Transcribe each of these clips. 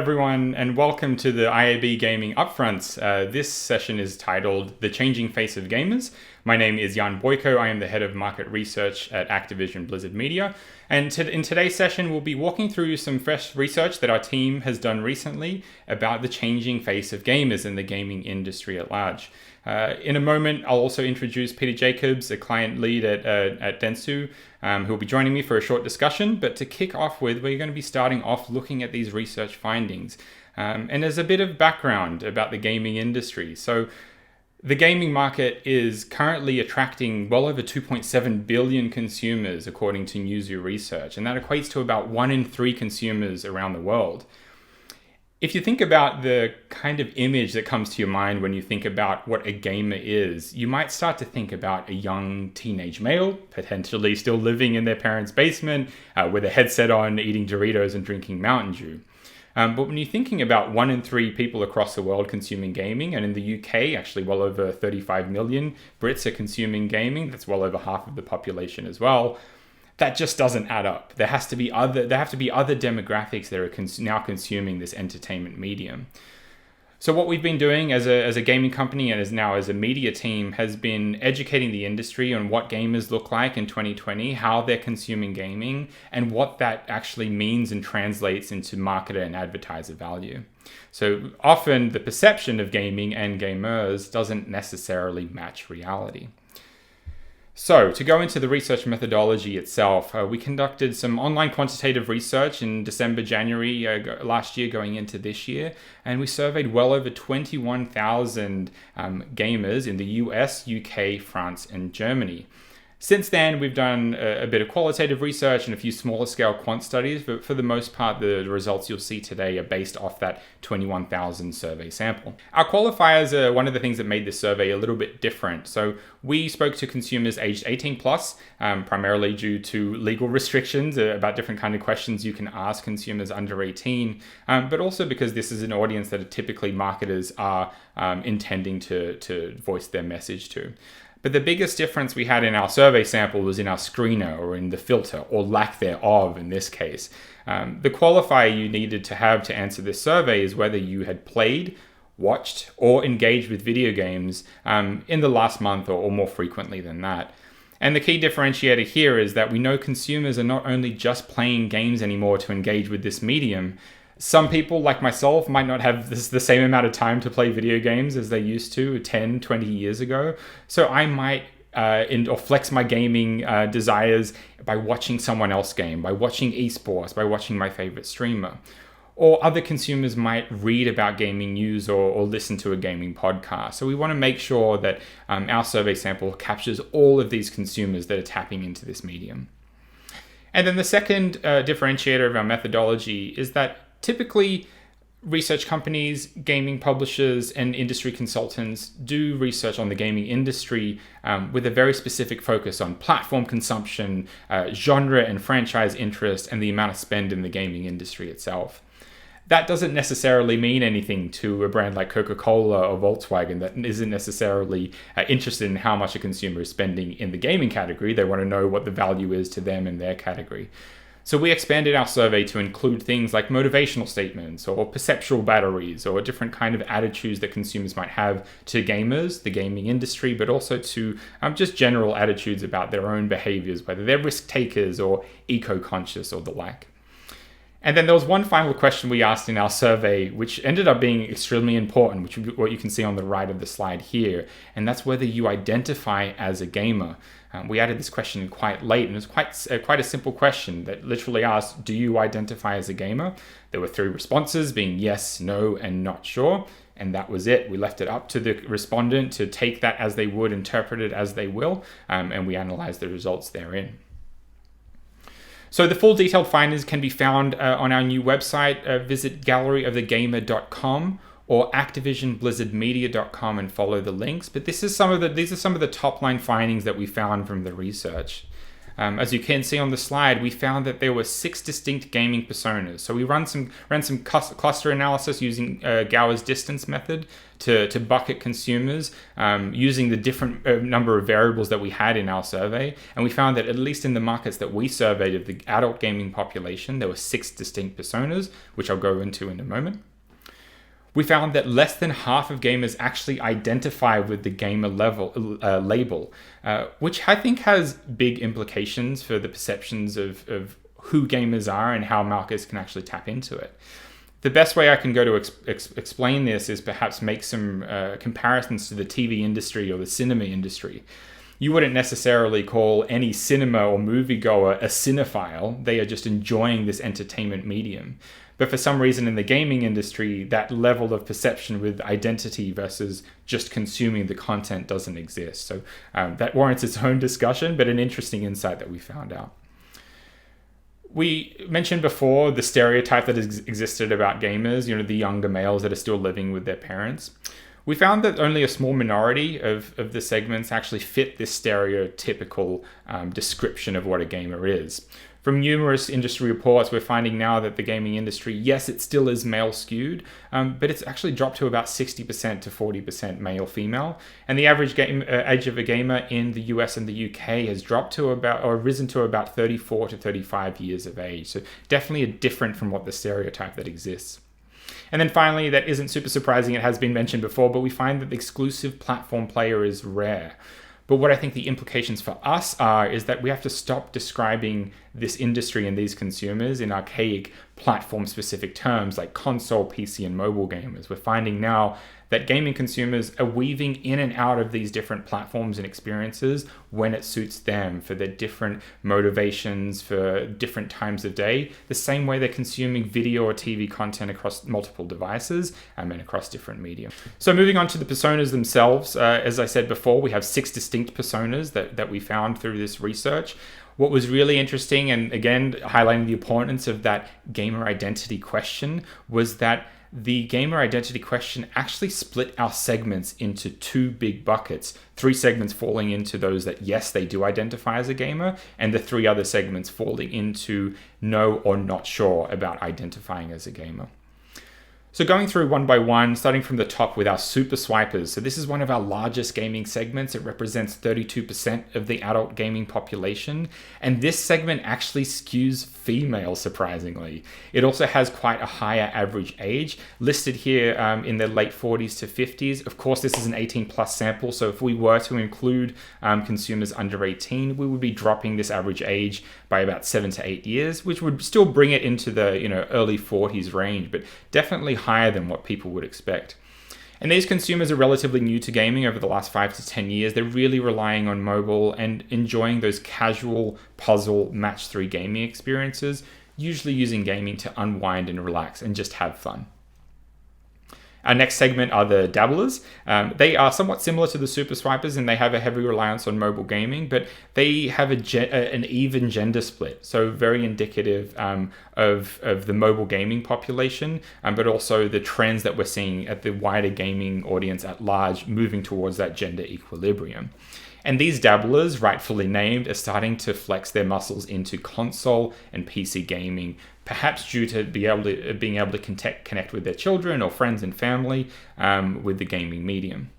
everyone, and welcome to the IAB Gaming Upfront. This session is titled The Changing Face of Gamers. My name is Bojko. I am the head of market research at Activision Blizzard Media. And in today's session, we'll be walking through some fresh research that our team has done recently about the changing face of gamers in the gaming industry at large. In a moment, I'll also introduce Peter Jacobs, a client lead at Dentsu, who will be joining me for a short discussion. But to kick off with, we're going to be starting off looking at these research findings. And there's a bit of background about the gaming industry. So the gaming market is currently attracting well over 2.7 billion consumers, according to Newzoo research. And that equates to about 1 in 3 consumers around the world. If you think about the kind of image that comes to your mind when you think about what a gamer is, you might start to think about a young teenage male, potentially still living in their parents' basement, with a headset on, eating Doritos and drinking Mountain Dew. But when you're thinking about 1 in 3 people across the world consuming gaming, and in the UK, actually well over 35 million Brits are consuming gaming, that's well over half of the population as well, that just doesn't add up. There have to be other demographics that are now consuming this entertainment medium. So what we've been doing as a gaming company and as a media team has been educating the industry on what gamers look like in 2020, how they're consuming gaming, and what that actually means and translates into marketer and advertiser value. So often the perception of gaming and gamers doesn't necessarily match reality. So to go into the research methodology itself, we conducted some online quantitative research in December, January last year going into this year, and we surveyed well over 21,000 gamers in the US, UK, France, and Germany. Since then, we've done a bit of qualitative research and a few smaller scale quant studies, but for the most part, the results you'll see today are based off that 21,000 survey sample. Our qualifiers are one of the things that made this survey a little bit different. So we spoke to consumers aged 18 plus, primarily due to legal restrictions about different kind of questions you can ask consumers under 18, but also because this is an audience that typically marketers are intending to voice their message to. But the biggest difference we had in our survey sample was in our screener, or in the filter, or lack thereof in this case. The qualifier you needed to have to answer this survey is whether you had played, watched, or engaged with video games in the last month or more frequently than that. And the key differentiator here is that we know consumers are not only just playing games anymore to engage with this medium. Some people, like myself, might not have the same amount of time to play video games as they used to 10, 20 years ago. So I might or flex my gaming desires by watching someone else game, by watching esports, by watching my favorite streamer. Or other consumers might read about gaming news or listen to a gaming podcast. So we want to make sure that our survey sample captures all of these consumers that are tapping into this medium. And then the second differentiator of our methodology is that typically, research companies, gaming publishers, and industry consultants do research on the gaming industry with a very specific focus on platform consumption, genre and franchise interest, and the amount of spend in the gaming industry itself. That doesn't necessarily mean anything to a brand like Coca-Cola or Volkswagen that isn't necessarily interested in how much a consumer is spending in the gaming category. They want to know what the value is to them in their category. So we expanded our survey to include things like motivational statements or perceptual batteries or different kind of attitudes that consumers might have to gamers, the gaming industry, but also to just general attitudes about their own behaviors, whether they're risk takers or eco-conscious or the like. And then there was one final question we asked in our survey, which ended up being extremely important, which is what you can see on the right of the slide here. And that's whether you identify as a gamer. We added this question quite late, and it's quite a simple question that literally asked, do you identify as a gamer? There were 3 responses, being yes, no, and not sure. And that was it. We left it up to the respondent to take that as they would, interpret it as they will, and we analyzed the results therein. So the full detailed findings can be found on our new website. Visit galleryofthegamer.com or activisionblizzardmedia.com and follow the links. But these are some of the top line findings that we found from the research. As you can see on the slide, we found that there were 6 distinct gaming personas. So we ran some cluster analysis using Gowers' distance method to bucket consumers using the different number of variables that we had in our survey. And we found that at least in the markets that we surveyed of the adult gaming population, there were 6 distinct personas, which I'll go into in a moment. We found that less than half of gamers actually identify with the gamer label, which I think has big implications for the perceptions of who gamers are and how marketers can actually tap into it. The best way I can go to explain this is perhaps make some comparisons to the TV industry or the cinema industry. You wouldn't necessarily call any cinema or moviegoer a cinephile. They are just enjoying this entertainment medium. But for some reason in the gaming industry, that level of perception with identity versus just consuming the content doesn't exist. So that warrants its own discussion, but an interesting insight that we found out. We mentioned before the stereotype that has existed about gamers, the younger males that are still living with their parents. We found that only a small minority of the segments actually fit this stereotypical description of what a gamer is. From numerous industry reports, we're finding now that the gaming industry, yes, it still is male skewed, but it's actually dropped to about 60% to 40% male-female. And the average age of a gamer in the US and the UK has dropped to risen to about 34 to 35 years of age. So definitely different from what the stereotype that exists. And then finally, that isn't super surprising, it has been mentioned before, but we find that the exclusive platform player is rare. But what I think the implications for us are is that we have to stop describing this industry and these consumers in archaic platform-specific terms like console, PC, and mobile gamers. We're finding now that gaming consumers are weaving in and out of these different platforms and experiences when it suits them for their different motivations, for different times of day, the same way they're consuming video or TV content across multiple devices and across different media. So moving on to the personas themselves, as I said before, we have 6 distinct personas that we found through this research. What was really interesting, and again, highlighting the importance of that gamer identity question, was that the gamer identity question actually split our segments into 2 big buckets. 3 segments falling into those that, yes, they do identify as a gamer, and the 3 other segments falling into no or not sure about identifying as a gamer. So going through one by one, starting from the top with our super swipers. So this is one of our largest gaming segments. It represents 32% of the adult gaming population. And this segment actually skews female, surprisingly. It also has quite a higher average age, listed here in the late 40s to 50s. Of course, this is an 18 plus sample. So if we were to include consumers under 18, we would be dropping this average age by about 7 to 8 years, which would still bring it into the early 40s range, but definitely higher than what people would expect. And these consumers are relatively new to gaming over the last 5 to 10 years. They're really relying on mobile and enjoying those casual puzzle match 3 gaming experiences, usually using gaming to unwind and relax and just have fun. Our next segment are the dabblers. They are somewhat similar to the super swipers and they have a heavy reliance on mobile gaming, but they have an even gender split. So very indicative of the mobile gaming population, but also the trends that we're seeing at the wider gaming audience at large moving towards that gender equilibrium. And these dabblers, rightfully named, are starting to flex their muscles into console and PC gaming, perhaps due to being able to connect with their children or friends and family with the gaming medium.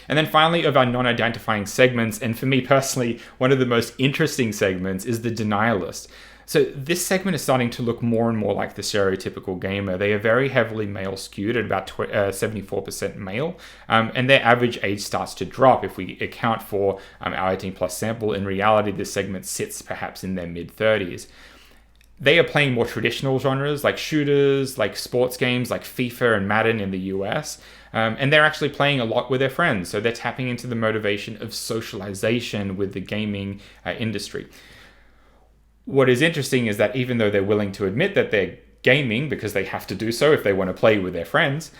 And then finally, of our non-identifying segments, and for me personally, one of the most interesting segments is the denialist. So this segment is starting to look more and more like the stereotypical gamer. They are very heavily male skewed at about 74% male, and their average age starts to drop. If we account for our 18 plus sample, in reality, this segment sits perhaps in their mid-30s. They are playing more traditional genres like shooters, like sports games, like FIFA and Madden in the US. And they're actually playing a lot with their friends. So they're tapping into the motivation of socialization with the gaming industry. What is interesting is that even though they're willing to admit that they're gaming because they have to do so if they want to play with their friends,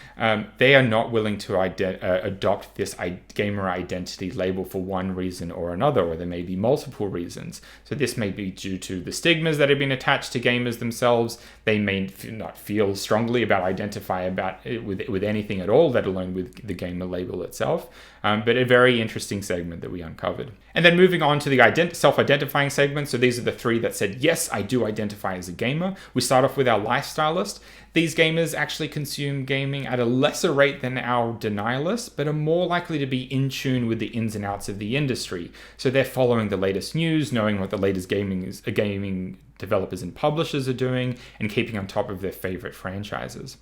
they are not willing to adopt this gamer identity label for one reason or another, or there may be multiple reasons. So this may be due to the stigmas that have been attached to gamers themselves. They may not feel strongly about identifying with anything at all, let alone with the gamer label itself. But a very interesting segment that we uncovered. And then moving on to the self-identifying segments. So these are the three that said, yes, I do identify as a gamer. We start off with our lifestylist. These gamers actually consume gaming at a lesser rate than our denialists, but are more likely to be in tune with the ins and outs of the industry. So they're following the latest news, knowing what the latest gaming developers and publishers are doing, and keeping on top of their favorite franchises.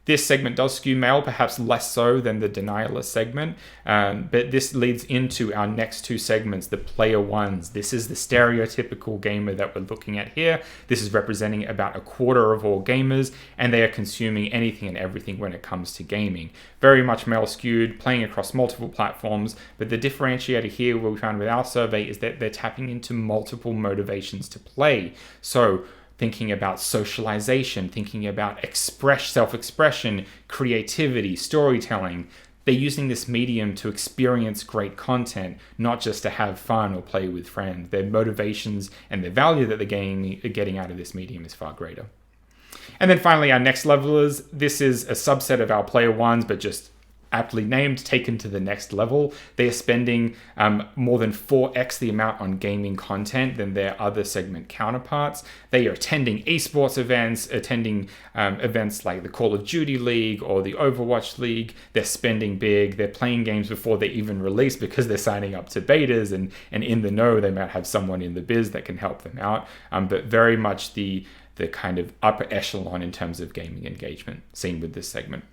This segment does skew male, perhaps less so than the denialist segment, but this leads into our next two segments, the player ones. This is the stereotypical gamer that we're looking at here. This is representing about a quarter of all gamers, and they are consuming anything and everything when it comes to gaming. Very much male skewed, playing across multiple platforms, but the differentiator here, what we found with our survey, is that they're tapping into multiple motivations to play. So thinking about socialization, thinking about self-expression, creativity, storytelling. They're using this medium to experience great content, not just to have fun or play with friends. Their motivations and the value that they're getting out of this medium is far greater. And then finally, our next levelers. This is a subset of our player ones, but just aptly named, taken to the next level. They are spending more than 4x the amount on gaming content than their other segment counterparts. They are attending esports events, attending events like the Call of Duty League or the Overwatch League. They're spending big. They're playing games before they even release because they're signing up to betas, and in the know, they might have someone in the biz that can help them out. But very much the kind of upper echelon in terms of gaming engagement seen with this segment.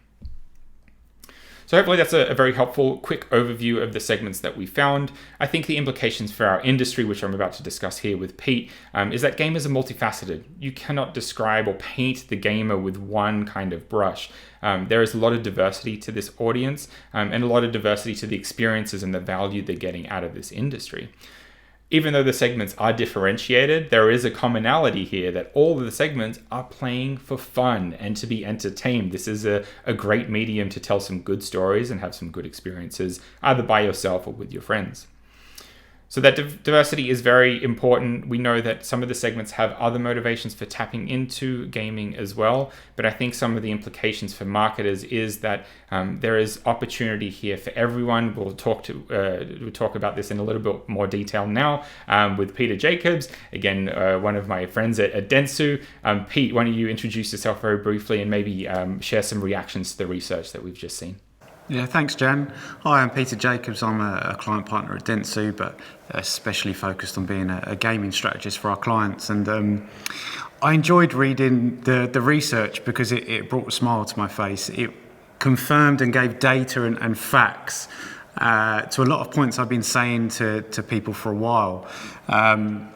So hopefully that's a very helpful, quick overview of the segments that we found. I think the implications for our industry, which I'm about to discuss here with Pete, is that gamers are multifaceted. You cannot describe or paint the gamer with one kind of brush. There is a lot of diversity to this audience, and a lot of diversity to the experiences and the value they're getting out of this industry. Even though the segments are differentiated, there is a commonality here that all of the segments are playing for fun and to be entertained. This is a great medium to tell some good stories and have some good experiences, either by yourself or with your friends. So that diversity is very important. We know that some of the segments have other motivations for tapping into gaming as well, but I think some of the implications for marketers is that there is opportunity here for everyone. We'll talk about this in a little bit more detail now with Peter Jacobs, again, one of my friends at Dentsu. Pete, why don't you introduce yourself very briefly and maybe share some reactions to the research that we've just seen? Yeah, thanks, Jan. Hi, I'm Peter Jacobs. I'm a client partner at Dentsu, but especially focused on being a gaming strategist for our clients. And I enjoyed reading the research because it brought a smile to my face. It confirmed and gave data and facts to a lot of points I've been saying to people for a while. And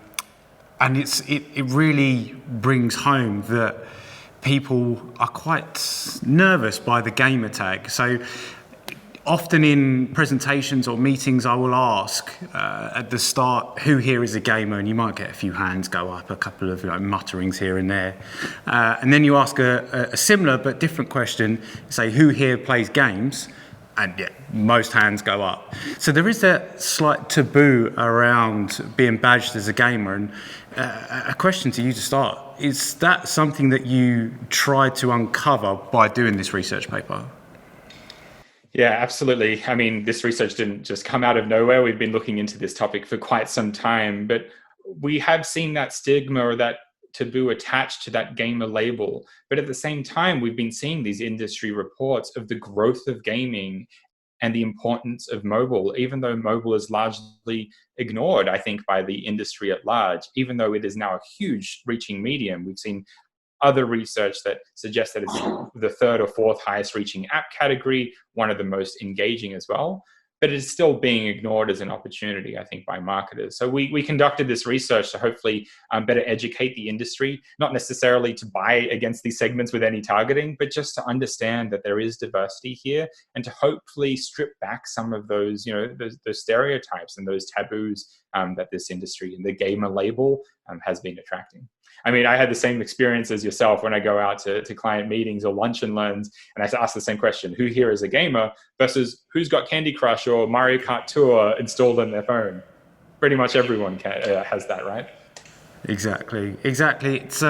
it really brings home that people are quite nervous by the gamer tag. So often in presentations or meetings, I will ask at the start, who here is a gamer? And you might get a few hands go up, a couple of mutterings here and there. And then you ask a similar but different question, say, who here plays games? And yeah, most hands go up. So there is that slight taboo around being badged as a gamer. And a question to you to start, is that something that you tried to uncover by doing this research paper? Yeah, absolutely. I mean, this research didn't just come out of nowhere. We've been looking into this topic for quite some time, but we have seen that stigma or that taboo attached to that gamer label. But at the same time, we've been seeing these industry reports of the growth of gaming and the importance of mobile, even though mobile is largely ignored, I think, by the industry at large, even though it is now a huge reaching medium. We've seen other research that suggests that it's the third or fourth highest reaching app category, one of the most engaging as well, but it is still being ignored as an opportunity, I think, by marketers. So we conducted this research to hopefully better educate the industry, not necessarily to buy against these segments with any targeting, but just to understand that there is diversity here and to hopefully strip back some of those, those stereotypes and those taboos that this industry and the gamer label has been attracting. I mean, I had the same experience as yourself when I go out to client meetings or lunch and learns, and I ask the same question, who here is a gamer versus who's got Candy Crush or Mario Kart Tour installed on their phone? Pretty much everyone has that, right? Exactly. It's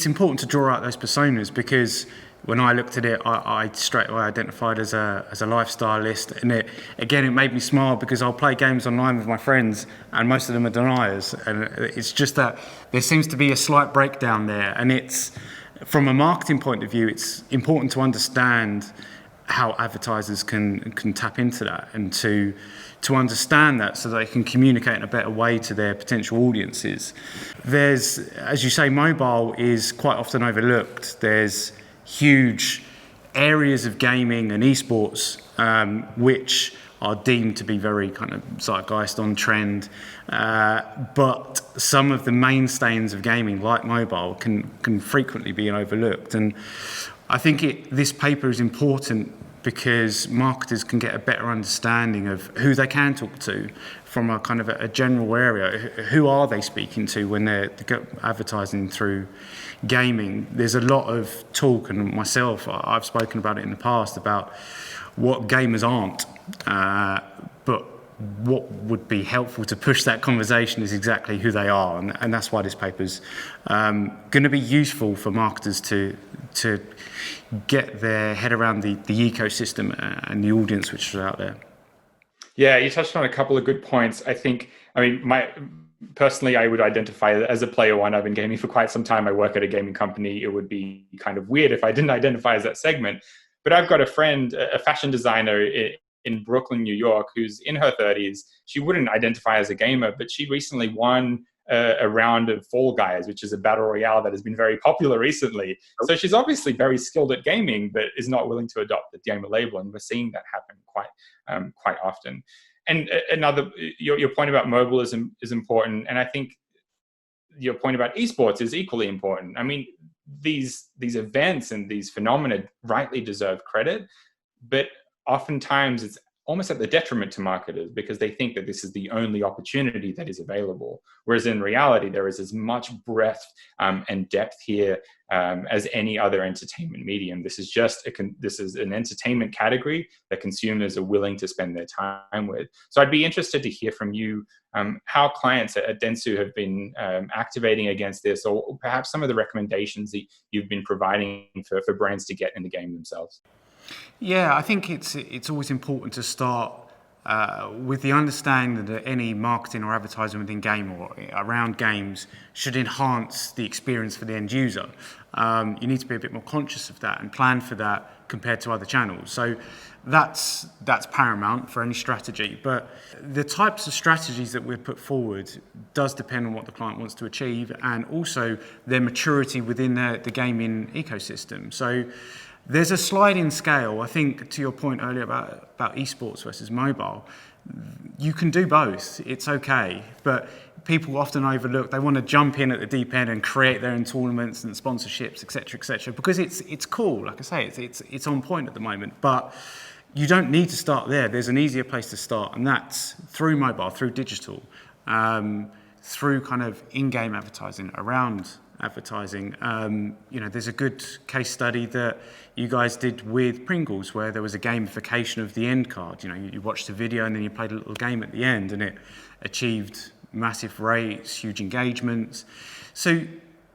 important to draw out those personas because when I looked at it, I straight away identified as a lifestyle list, and it made me smile because I'll play games online with my friends, and most of them are deniers, and it's just that there seems to be a slight breakdown there, and it's from a marketing point of view, it's important to understand how advertisers can tap into that and to understand that so they can communicate in a better way to their potential audiences. There's, as you say, mobile is quite often overlooked. There's huge areas of gaming and esports which are deemed to be very kind of zeitgeist on trend, but some of the mainstays of gaming, like mobile, can frequently be overlooked. And I think this paper is important because marketers can get a better understanding of who they can talk to from a kind of a general area. Who are they speaking to when they're advertising through gaming? There's a lot of talk, and myself, I've spoken about it in the past, about what gamers aren't, but what would be helpful to push that conversation is exactly who they are, and that's why this paper's going to be useful for marketers to get their head around the ecosystem and the audience which is out there. Yeah, you touched on a couple of good points. Personally, I would identify as a player one. I've been gaming for quite some time. I work at a gaming company. It would be kind of weird if I didn't identify as that segment. But I've got a friend, a fashion designer in Brooklyn, New York, who's in her 30s. She wouldn't identify as a gamer, but she recently won a round of Fall Guys, which is a battle royale that has been very popular recently. So she's obviously very skilled at gaming, but is not willing to adopt the gamer label, and we're seeing that happen quite often. And another, your point about mobile is important, and I think your point about esports is equally important. I mean, these events and these phenomena rightly deserve credit, but oftentimes it's almost at the detriment to marketers because they think that this is the only opportunity that is available. Whereas in reality, there is as much breadth and depth here as any other entertainment medium. This is just this is an entertainment category that consumers are willing to spend their time with. So I'd be interested to hear from you how clients at Dentsu have been activating against this, or perhaps some of the recommendations that you've been providing for brands to get in the game themselves. Yeah, I think it's always important to start with the understanding that any marketing or advertising within game or around games should enhance the experience for the end user. You need to be a bit more conscious of that and plan for that compared to other channels. So that's paramount for any strategy. But the types of strategies that we've put forward does depend on what the client wants to achieve and also their maturity within the gaming ecosystem. So there's a sliding scale. I think to your point earlier about esports versus mobile, you can do both. It's okay, but people often overlook. They want to jump in at the deep end and create their own tournaments and sponsorships, etc., because it's cool. Like I say, it's on point at the moment. But you don't need to start there. There's an easier place to start, and that's through mobile, through digital, through kind of in-game advertising, around advertising. There's a good case study that you guys did with Pringles where there was a gamification of the end card. You watched a video and then you played a little game at the end, and it achieved massive rates, huge engagements. So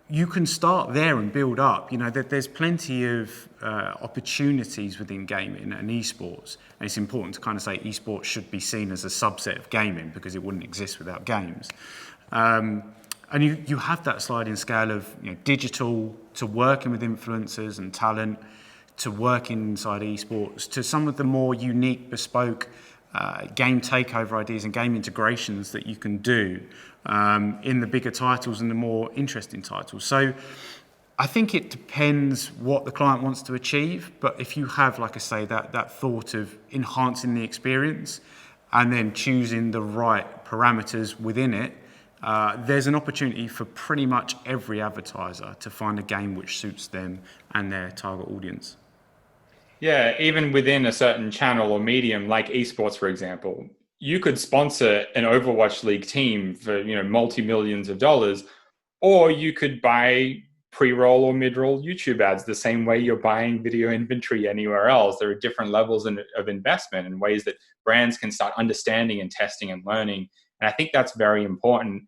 you can start there and build up. There's plenty of opportunities within gaming and esports, and it's important to kind of say esports should be seen as a subset of gaming because it wouldn't exist without games. And you have that sliding scale of digital to working with influencers and talent, to working inside esports, to some of the more unique, bespoke game takeover ideas and game integrations that you can do in the bigger titles and the more interesting titles. So I think it depends what the client wants to achieve, but if you have, like I say, that thought of enhancing the experience and then choosing the right parameters within it, there's an opportunity for pretty much every advertiser to find a game which suits them and their target audience. Yeah, even within a certain channel or medium, like esports, for example, you could sponsor an Overwatch League team for multi-millions of dollars, or you could buy pre-roll or mid-roll YouTube ads the same way you're buying video inventory anywhere else. There are different levels of investment and ways that brands can start understanding and testing and learning. And I think that's very important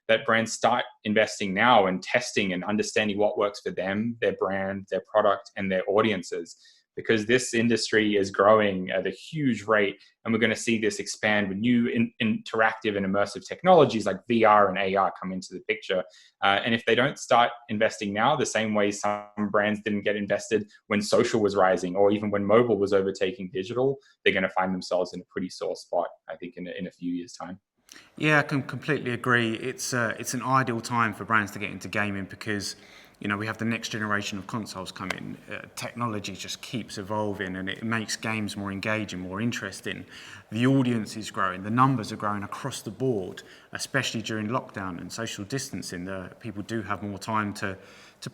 that brands start investing now and testing and understanding what works for them, their brand, their product, and their audiences. Because this industry is growing at a huge rate, and we're going to see this expand with new interactive and immersive technologies like VR and AR come into the picture. And if they don't start investing now, the same way some brands didn't get invested when social was rising, or even when mobile was overtaking digital, they're going to find themselves in a pretty sore spot, I think, in a few years' time. Yeah, I can completely agree. It's an ideal time for brands to get into gaming because, we have the next generation of consoles coming. Technology just keeps evolving, and it makes games more engaging, more interesting. The audience is growing. The numbers are growing across the board, especially during lockdown and social distancing. People do have more time to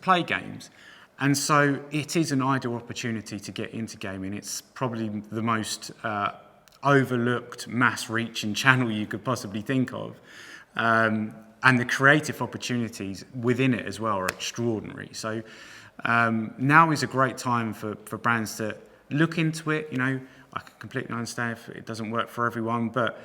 play games. And so it is an ideal opportunity to get into gaming. It's probably the most overlooked, mass-reaching channel you could possibly think of. And the creative opportunities within it as well are extraordinary. So now is a great time for brands to look into it. I can completely understand if it doesn't work for everyone, but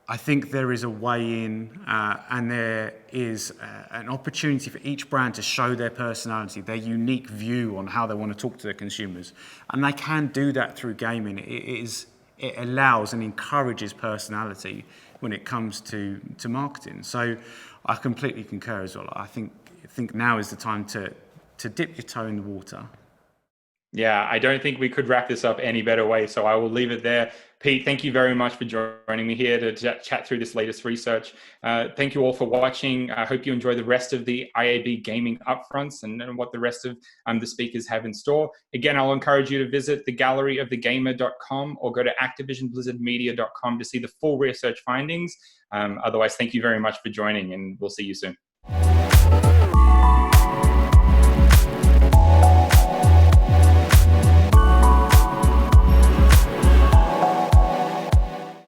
I think there is a way in, and there is an opportunity for each brand to show their personality, their unique view on how they want to talk to their consumers. And they can do that through gaming. It allows and encourages personality when it comes to marketing. So I completely concur as well. I think now is the time to dip your toe in the water. Yeah, I don't think we could wrap this up any better way, so I will leave it there. Pete, thank you very much for joining me here to chat through this latest research. Thank you all for watching. I hope you enjoy the rest of the IAB Gaming Upfronts and what the rest of the speakers have in store. Again, I'll encourage you to visit thegalleryofthegamer.com or go to activisionblizzardmedia.com to see the full research findings. Otherwise, thank you very much for joining, and we'll see you soon.